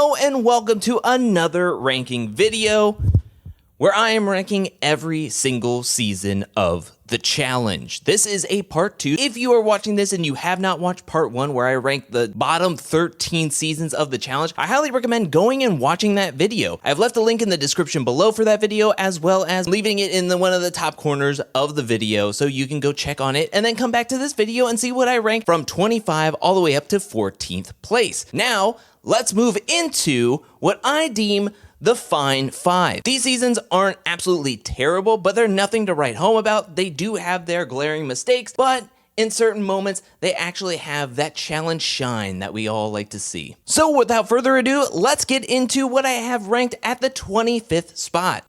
Hello and welcome to another ranking video where I am ranking every single season of the challenge. This is a part 2. If you are watching this and you have not watched part 1 where I ranked the bottom 13 seasons of the challenge, I highly recommend going and watching that video. I've left a link in the description below for that video, as well as leaving it in one of the top corners of the video so you can go check on it and then come back to this video and see what I ranked from 25 all the way up to 14th place. Now, let's move into what I deem the Fine Five. These seasons aren't absolutely terrible, but they're nothing to write home about. They do have their glaring mistakes, but in certain moments, they actually have that challenge shine that we all like to see. So without further ado, let's get into what I have ranked at the 25th spot.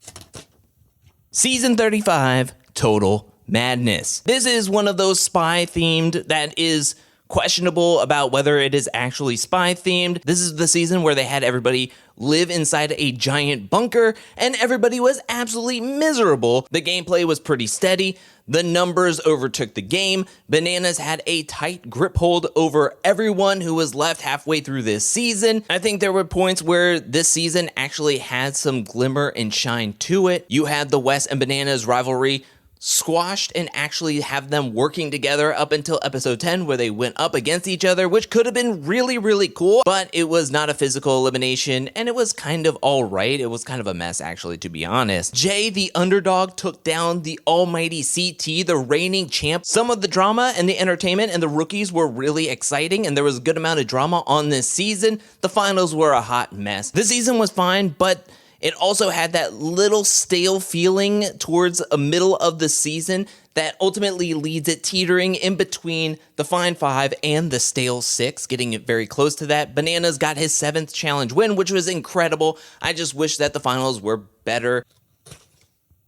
Season 35, Total Madness. This is one of those spy themed that is questionable about whether it is actually spy themed. This is the season where they had everybody live inside a giant bunker and everybody was absolutely miserable. The gameplay was pretty steady. The numbers overtook the game. Bananas had a tight grip hold over everyone who was left halfway through this season. I think there were points where this season actually had some glimmer and shine to it. You had the Wes and Bananas rivalry squashed and actually have them working together up until episode 10 where they went up against each other, which could have been really cool, but it was not a physical elimination and it was kind of all right. It was kind of a mess, actually, to be honest. Jay, the underdog, took down the almighty CT, the reigning champ. Some of the drama and the entertainment and the rookies were really exciting and there was a good amount of drama on this season. The finals were a hot mess. The season was fine, but it also had that little stale feeling towards a middle of the season that ultimately leads it teetering in between the Fine Five and the stale 6, getting it very close to that. Bananas got his 7th challenge win, which was incredible. I just wish that the finals were better.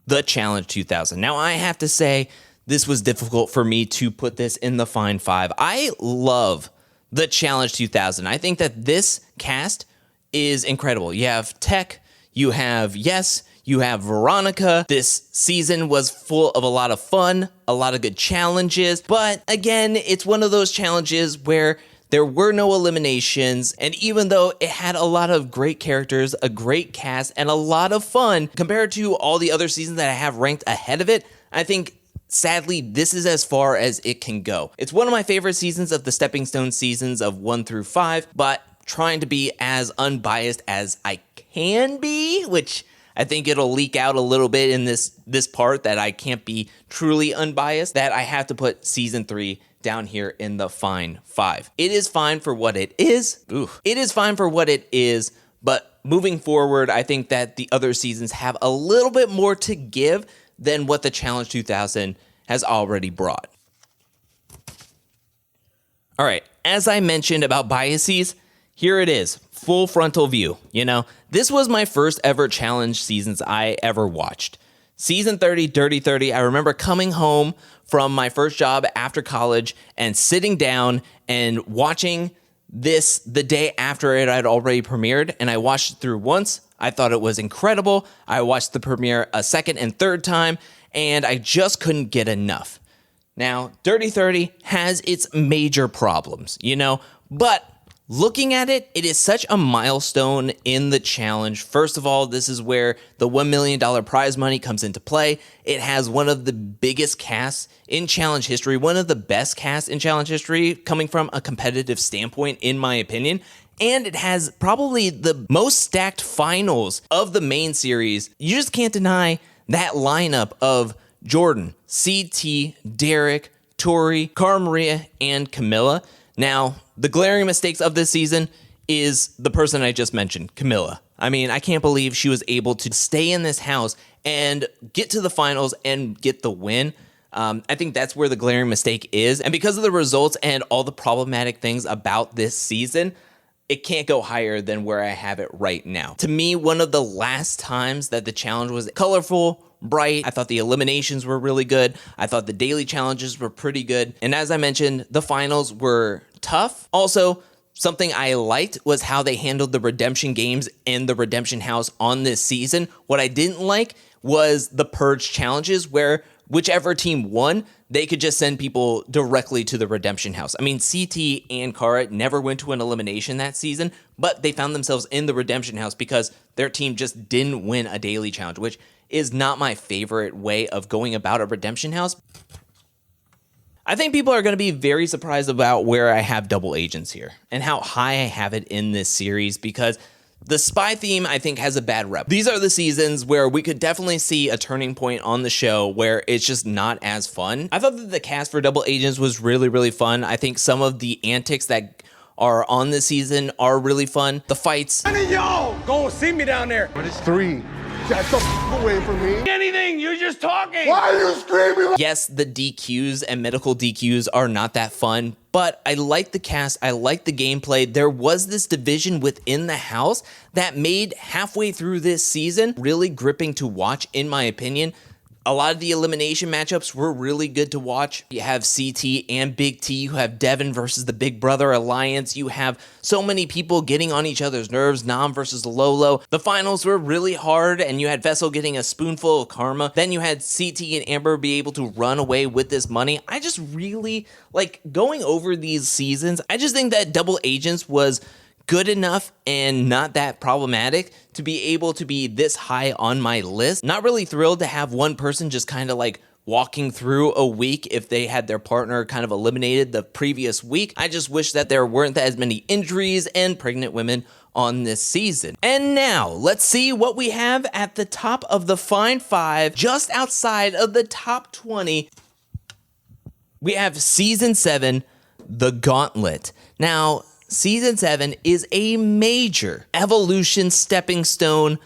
The Challenge 2000. Now, I have to say, this was difficult for me to put this in the Fine Five. I love the Challenge 2000. I think that this cast is incredible. You have Tech, you have Yes, you have Veronica. This season was full of a lot of fun, a lot of good challenges, but again, it's one of those challenges where there were no eliminations, and even though it had a lot of great characters, a great cast, and a lot of fun, compared to all the other seasons that I have ranked ahead of it, I think sadly, this is as far as it can go. It's one of my favorite seasons of the Stepping Stone seasons of 1 through 5, but trying to be as unbiased as I can be, which I think it'll leak out a little bit in this part that I can't be truly unbiased, that I have to put season 3 down here in the Fine Five. It is fine for what it is. It is fine for what it is, but moving forward, I think that the other seasons have a little bit more to give than what the Challenge 2000 has already brought. All right, as I mentioned about biases, here it is, full frontal view. You know, this was my first ever challenge seasons I ever watched. Season 30, Dirty 30, I remember coming home from my first job after college and sitting down and watching this the day after it had already premiered, and I watched it through once. I thought it was incredible. I watched the premiere a second and third time, and I just couldn't get enough. Now, Dirty 30 has its major problems, you know, but looking at it, it is such a milestone in the challenge. First of all, this is where the $1 million prize money comes into play. It has one of the biggest casts in challenge history, one of the best casts in challenge history, coming from a competitive standpoint, in my opinion. And it has probably the most stacked finals of the main series. You just can't deny that lineup of Jordan, CT, Derek, Tori, Cara Maria, and Camilla. Now, the glaring mistakes of this season is the person I just mentioned, Camilla. I mean, I can't believe she was able to stay in this house and get to the finals and get the win. I think that's where the glaring mistake is. And because of the results and all the problematic things about this season, it can't go higher than where I have it right now. To me, one of the last times that the challenge was colorful, bright. I thought the eliminations were really good. I thought the daily challenges were pretty good. And as I mentioned, the finals were tough. Also, something I liked was how they handled the redemption games and the redemption house on this season. What I didn't like was the purge challenges where whichever team won, they could just send people directly to the Redemption House. I mean, CT and Kara never went to an elimination that season, but they found themselves in the Redemption House because their team just didn't win a daily challenge, which is not my favorite way of going about a Redemption House. I think people are going to be very surprised about where I have double agents here and how high I have it in this series, because the spy theme, I think, has a bad rep. These are the seasons where we could definitely see a turning point on the show where it's just not as fun. I thought that the cast for Double Agents was really, really fun. I think some of the antics that are on this season are really fun. The fights. None of y'all gonna see me down there. But it's 3. Get the f away from me. Anything, you're just talking. Why are you screaming? Yes, the DQs and medical DQs are not that fun, but I like the cast. I like the gameplay. There was this division within the house that made halfway through this season really gripping to watch, in my opinion. A lot of the elimination matchups were really good to watch. You have CT and Big T. You have Devin versus the Big Brother Alliance. You have so many people getting on each other's nerves. Nam versus Lolo. The finals were really hard, and you had Vessel getting a spoonful of karma. Then you had CT and Amber be able to run away with this money. I just really like going over these seasons. I just think that Double Agents was good enough and not that problematic to be able to be this high on my list. Not really thrilled to have one person just kind of like walking through a week if they had their partner kind of eliminated the previous week. I just wish that there weren't as many injuries and pregnant women on this season. And now let's see what we have at the top of the Fine 5, just outside of the top 20. We have Season 7, The Gauntlet. Now, Season 7 is a major evolution stepping stone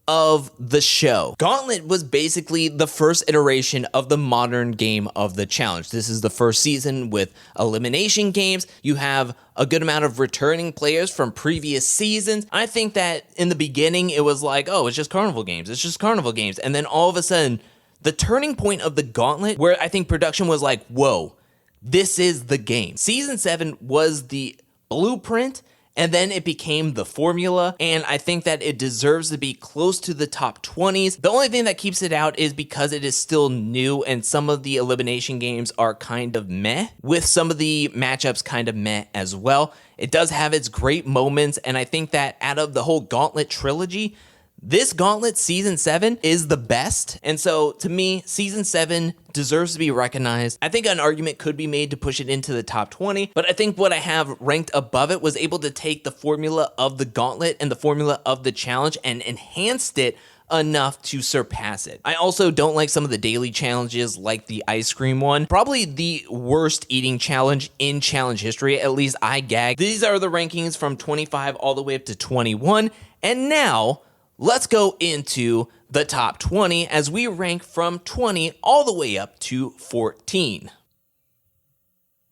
of the show. Gauntlet was basically the first iteration of the modern game of the challenge. This is the first season with elimination games. You have a good amount of returning players from previous seasons. I think that in the beginning it was like, oh, it's just carnival games. It's just carnival games. And then all of a sudden, the turning point of the Gauntlet, where I think production was like, whoa, this is the game. Season 7 was the blueprint, and then it became the formula, and I think that it deserves to be close to the top 20s. The only thing that keeps it out is because it is still new, and some of the elimination games are kind of meh, with some of the matchups kind of meh as well. It does have its great moments, and I think that out of the whole Gauntlet trilogy, this Gauntlet Season 7 is the best, and so to me, Season 7 deserves to be recognized. I think an argument could be made to push it into the top 20, but I think what I have ranked above it was able to take the formula of the Gauntlet and the formula of the challenge and enhanced it enough to surpass it. I also don't like some of the daily challenges like the ice cream one. Probably the worst eating challenge in challenge history, at least I gag. These are the rankings from 25 all the way up to 21, and now let's go into the top 20 as we rank from 20 all the way up to 14.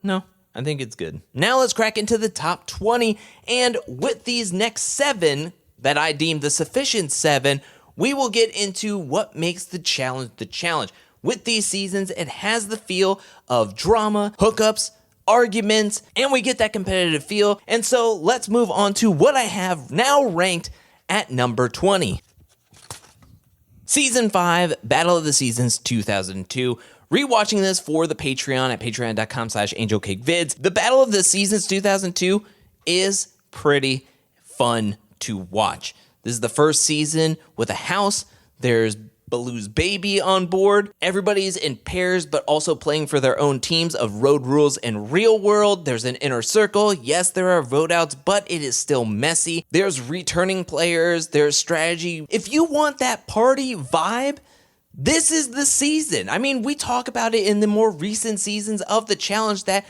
No, I think it's good. Now let's crack into the top 20, and with these next 7 that I deem the sufficient 7, we will get into what makes the challenge the challenge. With these seasons, it has the feel of drama, hookups, arguments, and we get that competitive feel. And so let's move on to what I have now ranked at number 20. Season 5, Battle of the Seasons 2002. Rewatching this for the Patreon at patreon.com/angelcakevids. The Battle of the Seasons 2002 is pretty fun to watch. This is the first season with a house. There's Baloo's baby on board. Everybody's in pairs, but also playing for their own teams of Road Rules and Real World. There's an inner circle. Yes, there are vote outs, but it is still messy. There's returning players. There's strategy. If you want that party vibe, this is the season. I mean, we talk about it in the more recent seasons of the challenge that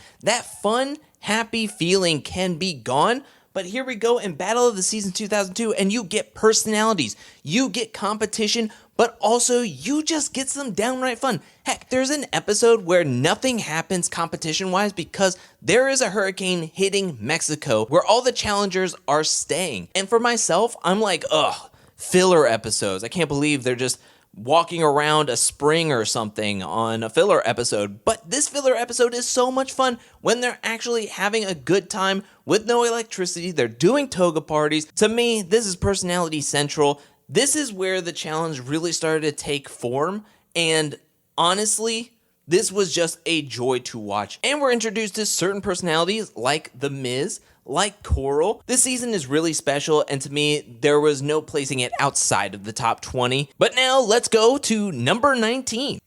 fun, happy feeling can be gone. But here we go in Battle of the Season 2002, and you get personalities, you get competition, but also you just get some downright fun. Heck, there's an episode where nothing happens competition-wise because there is a hurricane hitting Mexico where all the challengers are staying. And for myself, I'm like, ugh, filler episodes. I can't believe they're just walking around a spring or something on a filler episode. But this filler episode is so much fun when they're actually having a good time with no electricity. They're doing toga parties. To me, this is personality central. This is where the challenge really started to take form, and Honestly, this was just a joy to watch. And we're introduced to certain personalities like The Miz, like Coral. This season is really special, and to me, there was no placing it outside of the top 20. But now let's go to number 19.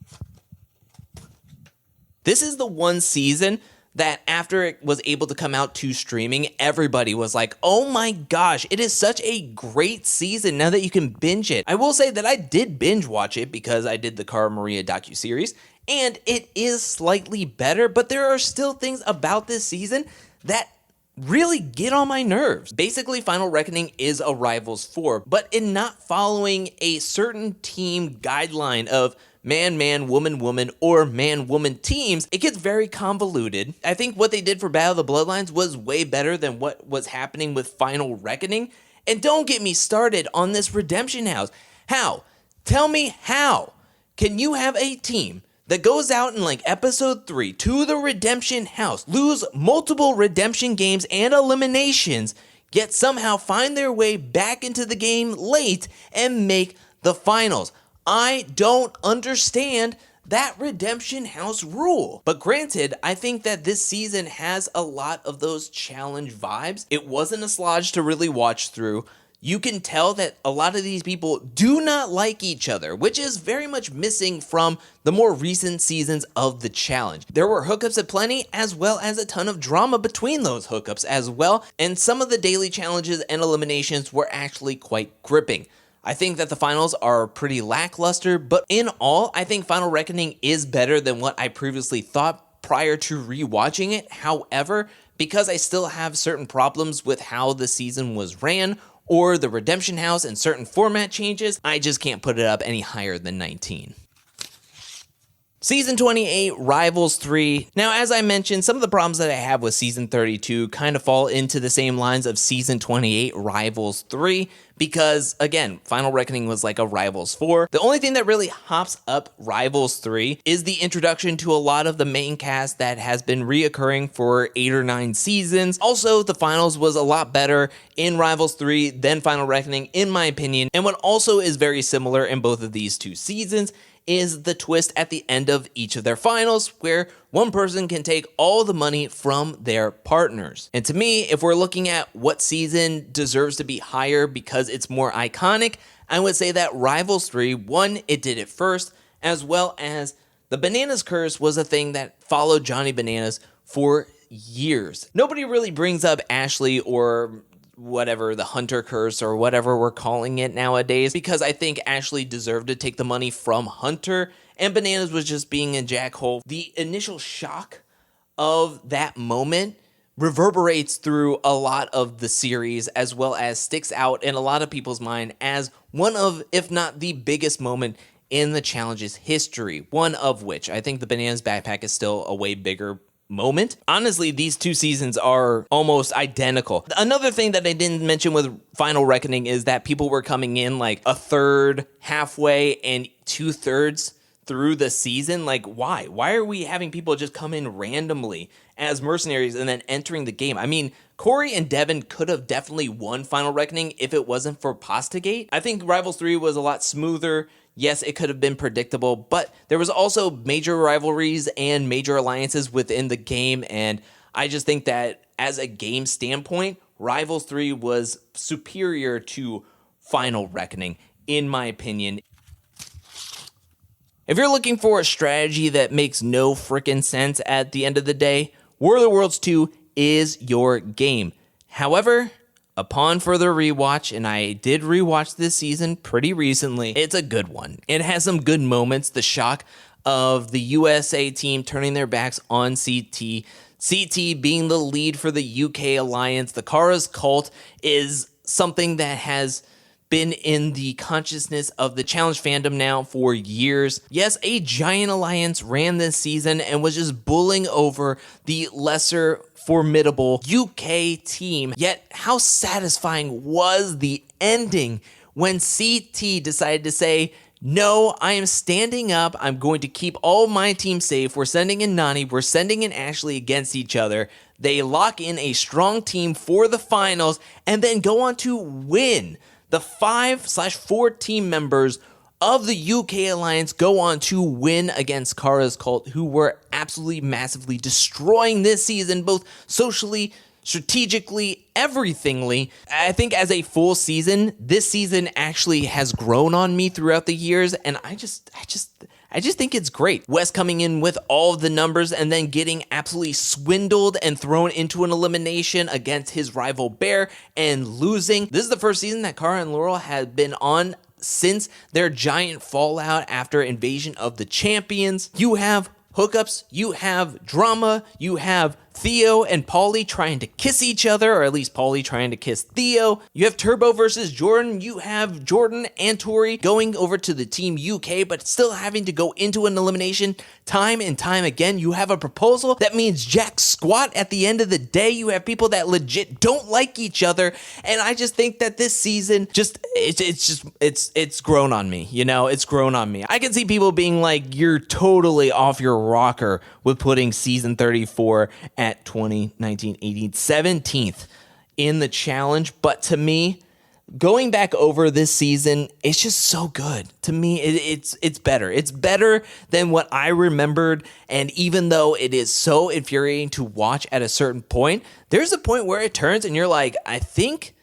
This is the one season that after it was able to come out to streaming, everybody was like, oh my gosh, it is such a great season now that you can binge it. I will say that I did binge watch it because I did the Cara Maria docuseries, and it is slightly better, but there are still things about this season that really get on my nerves. Basically, Final Reckoning is a Rivals 4, but in not following a certain team guideline of man, woman, or man-woman teams, it gets very convoluted. I think what they did for Battle of the Bloodlines was way better than what was happening with Final Reckoning. And don't get me started on this Redemption House. How? Tell me how can you have a team that goes out in like episode 3 to the Redemption House, lose multiple redemption games and eliminations, yet somehow find their way back into the game late and make the finals? I don't understand that Redemption House rule. But granted, I think that this season has a lot of those challenge vibes. It wasn't a slodge to really watch through. You can tell that a lot of these people do not like each other, which is very much missing from the more recent seasons of the challenge. There were hookups aplenty, as well as a ton of drama between those hookups as well, and some of the daily challenges and eliminations were actually quite gripping. I think that the finals are pretty lackluster, but in all, I think Final Reckoning is better than what I previously thought prior to rewatching it. However, because I still have certain problems with how the season was ran or the Redemption House and certain format changes, I just can't put it up any higher than 19. Season 28, Rivals 3. Now, as I mentioned, some of the problems that I have with Season 32 kind of fall into the same lines of Season 28, Rivals 3, because, again, Final Reckoning was like a Rivals 4. The only thing that really hops up Rivals 3 is the introduction to a lot of the main cast that has been reoccurring for 8 or 9 seasons. Also, the finals was a lot better in Rivals 3 than Final Reckoning, in my opinion. And what also is very similar in both of these two seasons is the twist at the end of each of their finals, where one person can take all the money from their partners. And to me, if we're looking at what season deserves to be higher because it's more iconic, I would say that Rivals 3, one, it did it first, as well as the Bananas Curse was a thing that followed Johnny Bananas for years. Nobody really brings up Ashley or whatever, the Hunter Curse or whatever we're calling it nowadays, because I think Ashley deserved to take the money from Hunter and Bananas was just being a jackhole. The initial shock of that moment reverberates through a lot of the series, as well as sticks out in a lot of people's mind as one of, if not the biggest moment in the challenge's history, one of which I think the Bananas backpack is still a way bigger moment. Honestly, these two seasons are almost identical. Another thing that I didn't mention with Final Reckoning is that people were coming in like a third, halfway, and 2/3 through the season. Like, why? Why are we having people just come in randomly as mercenaries and then entering the game? I mean, Corey and Devin could have definitely won Final Reckoning if it wasn't for Pastagate. I think Rivals 3 was a lot smoother. Yes, it could have been predictable, but there was also major rivalries and major alliances within the game, and I just think that as a game standpoint, Rivals 3 was superior to Final Reckoning, in my opinion. If you're looking for a strategy that makes no freaking sense at the end of the day, War of the Worlds 2 is your game. However, upon further rewatch, and I did rewatch this season pretty recently, it's a good one. It has some good moments. The shock of the USA team turning their backs on CT, CT being the lead for the UK alliance. The Kara's cult is something that has been in the consciousness of the challenge fandom now for years. Yes, a giant alliance ran this season and was just bullying over the lesser formidable UK team. Yet how satisfying was the ending when CT decided to say, no, I am standing up. I'm going to keep all my team safe. We're sending in Nani. We're sending in Ashley against each other. They lock in a strong team for the finals and then go on to win. The 5/4 team members of the UK Alliance go on to win against Kara's Cult, who were absolutely massively destroying this season, both socially, strategically, everythingly. I think as a full season, this season actually has grown on me throughout the years, and I just think it's great. Wes coming in with all of the numbers and then getting absolutely swindled and thrown into an elimination against his rival Bear and losing. This is the first season that Kara and Laurel had been on since their giant fallout after Invasion of the Champions. You have hookups, you have drama, you have Theo and Paulie trying to kiss each other, or at least Paulie trying to kiss Theo. You have Turbo versus Jordan. You have Jordan and Tori going over to the Team UK, but still having to go into an elimination time and time again. You have a proposal that means jack squat at the end of the day. You have people that legit don't like each other, and I just think that this season it's grown on me. You know, it's grown on me. I can see people being like, "You're totally off your rocker with putting season 34 at 2019-18 17th in the challenge," but to me, going back over this season, it's just so good. To me, it's better. It's better than what I remembered, and even though it is so infuriating to watch at a certain point, there's a point where it turns and you're like, I think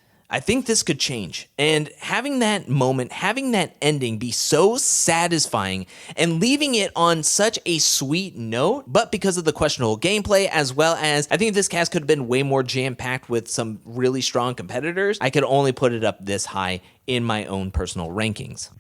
this could change. And having that moment, having that ending be so satisfying and leaving it on such a sweet note, but because of the questionable gameplay, as well as I think this cast could have been way more jam-packed with some really strong competitors, I could only put it up this high in my own personal rankings.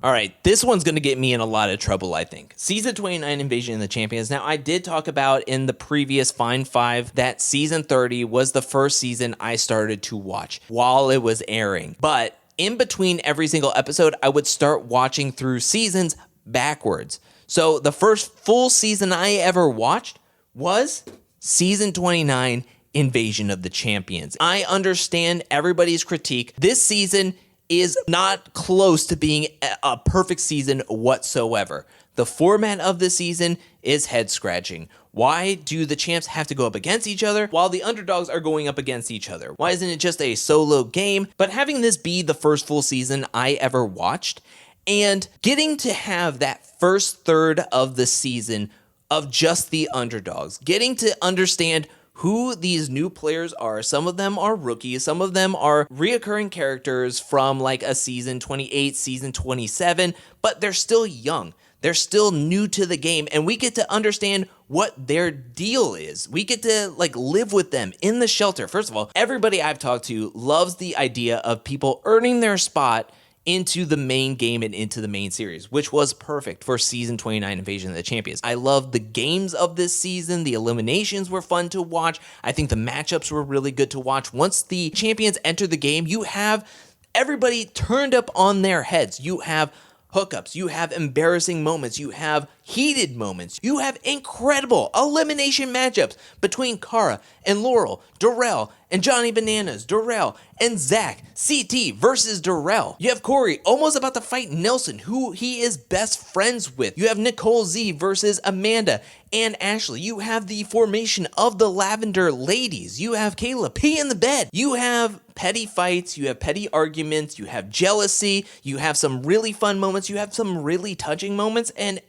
All right, this one's going to get me in a lot of trouble, I think. Season 29 Invasion of the Champions. Now, I did talk about in the previous Fine 5 that Season 30 was the first season I started to watch while it was airing. But in between every single episode, I would start watching through seasons backwards. So the first full season I ever watched was Season 29 Invasion of the Champions. I understand everybody's critique. This season is not close to being a perfect season whatsoever. The format of the season is head-scratching. Why do the champs have to go up against each other while the underdogs are going up against each other? Why isn't it just a solo game? But having this be the first full season I ever watched, and getting to have that first third of the season of just the underdogs, getting to understand who these new players are. Some of them are rookies, some of them are reoccurring characters from like a season 28, season 27, but they're still young. They're still new to the game, and we get to understand what their deal is. We get to like live with them in the shelter. First of all, everybody I've talked to loves the idea of people earning their spot into the main game and into the main series, which was perfect for Season 29 Invasion of the Champions. I loved the games of this season. The eliminations were fun to watch. I think the matchups were really good to watch. Once the champions enter the game, you have everybody turned up on their heads. You have hookups, you have embarrassing moments, you have heated moments, you have incredible elimination matchups between Kara and Laurel, Darrell and Johnny Bananas, Darrell and Zach, CT versus Darrell. You have Corey almost about to fight Nelson, who he is best friends with. You have Nicole Z versus Amanda and Ashley. You have the formation of the Lavender Ladies. You have Kayla P in the bed. You have petty fights, you have petty arguments, you have jealousy, you have some really fun moments, you have some really touching moments, and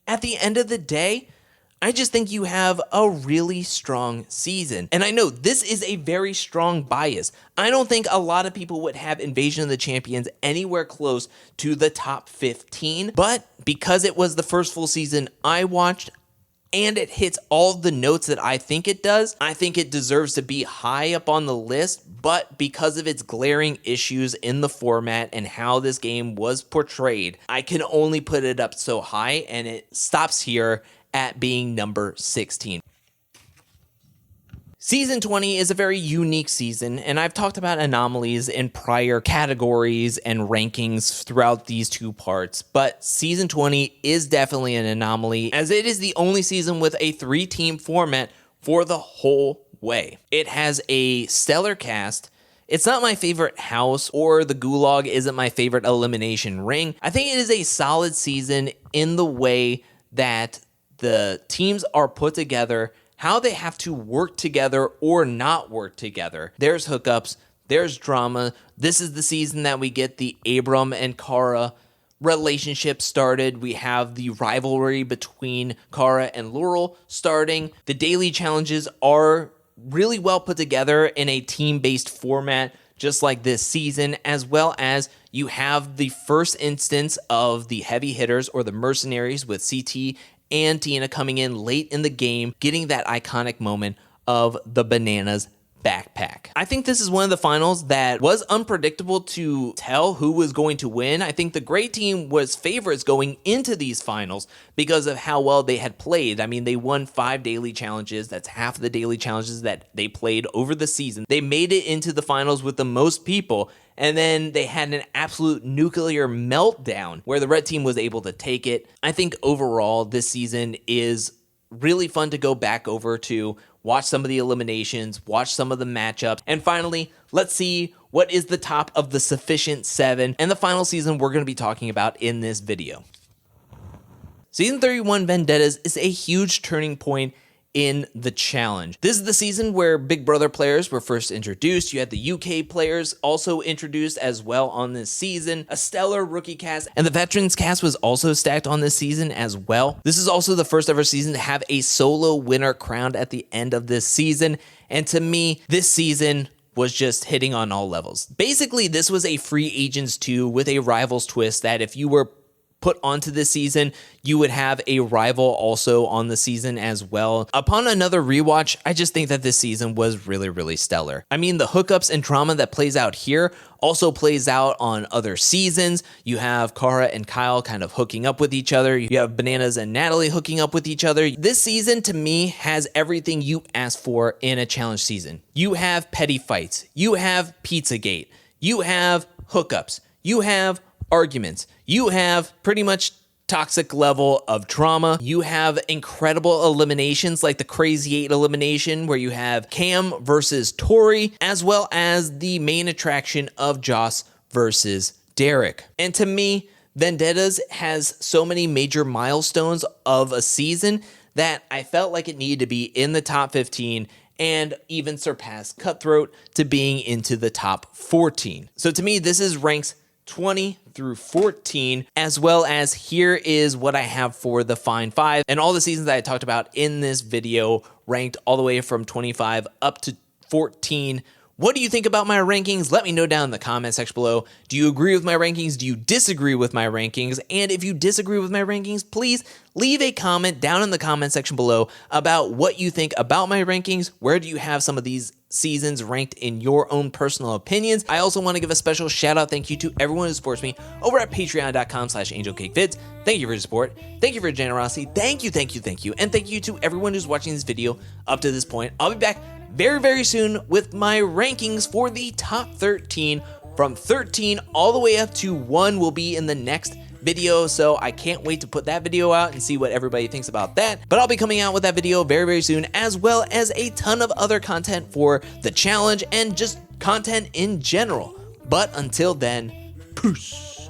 at the end of the day, I just think you have a really strong season. And I know this is a very strong bias. I don't think a lot of people would have Invasion of the Champions anywhere close to the top 15, but because it was the first full season I watched, and it hits all the notes that I think it does, I think it deserves to be high up on the list, but because of its glaring issues in the format and how this game was portrayed, I can only put it up so high, and it stops here at being number 16. Season 20 is a very unique season, and I've talked about anomalies in prior categories and rankings throughout these two parts, but Season 20 is definitely an anomaly, as it is the only season with a 3-team format for the whole way. It has a stellar cast. It's not my favorite house, or the Gulag isn't my favorite elimination ring. I think it is a solid season in the way that the teams are put together, how they have to work together or not work together. There's hookups, there's drama. This is the season that we get the Abram and Kara relationship started. We have the rivalry between Kara and Laurel starting. The daily challenges are really well put together in a team-based format, just like this season, as well as you have the first instance of the heavy hitters or the mercenaries with CT and Tina coming in late in the game, getting that iconic moment of the bananas backpack. I think this is one of the finals that was unpredictable to tell who was going to win. I think the gray team was favorites going into these finals because of how well they had played. I mean, they won 5 daily challenges. That's half of the daily challenges that they played over the season. They made it into the finals with the most people, and then they had an absolute nuclear meltdown where the red team was able to take it. I think overall this season is really fun to go back over to, watch some of the eliminations, watch some of the matchups, and finally, let's see what is the top of the sufficient 7 and the final season we're going to be talking about in this video. Season 31 Vendettas is a huge turning point in the challenge. This is the season where Big Brother players were first introduced. You had the UK players also introduced as well on this season, a stellar rookie cast, and the veterans cast was also stacked on this season as well. This is also the first ever season to have a solo winner crowned at the end of this season, and to me, this season was just hitting on all levels. Basically, this was a Free Agents 2 with a Rivals twist that if you were put onto this season, you would have a rival also on the season as well. Upon another rewatch, I just think that this season was really, really stellar. I mean, the hookups and drama that plays out here also plays out on other seasons. You have Kara and Kyle kind of hooking up with each other. You have Bananas and Natalie hooking up with each other. This season, to me, has everything you ask for in a challenge season. You have petty fights. You have Pizzagate. You have hookups. You have arguments. You have pretty much toxic level of drama. You have incredible eliminations like the Crazy 8 elimination where you have Cam versus Tori, as well as the main attraction of Joss versus Derek. And to me, Vendettas has so many major milestones of a season that I felt like it needed to be in the top 15 and even surpass Cutthroat to being into the top 14. So to me, this is ranks 20 through 14, as well as here is what I have for the Fine 5 and all the seasons that I talked about in this video, ranked all the way from 25 up to 14. What do you think about my rankings? Let me know down in the comment section below. Do you agree with my rankings? Do you disagree with my rankings? And if you disagree with my rankings, please leave a comment down in the comment section below about what you think about my rankings. Where do you have some of these seasons ranked in your own personal opinions? I also want to give a special shout out thank you to everyone who supports me over at patreon.com/angelcakevids. Thank you for your support. Thank you for your generosity. Thank you. And thank you to everyone who's watching this video up to this point. I'll be back very, very soon with my rankings for the top 13. From 13 all the way up to 1 will be in the next video, so I can't wait to put that video out and see what everybody thinks about that. But I'll be coming out with that video very, very soon, as well as a ton of other content for the challenge and just content in general. But until then, peace.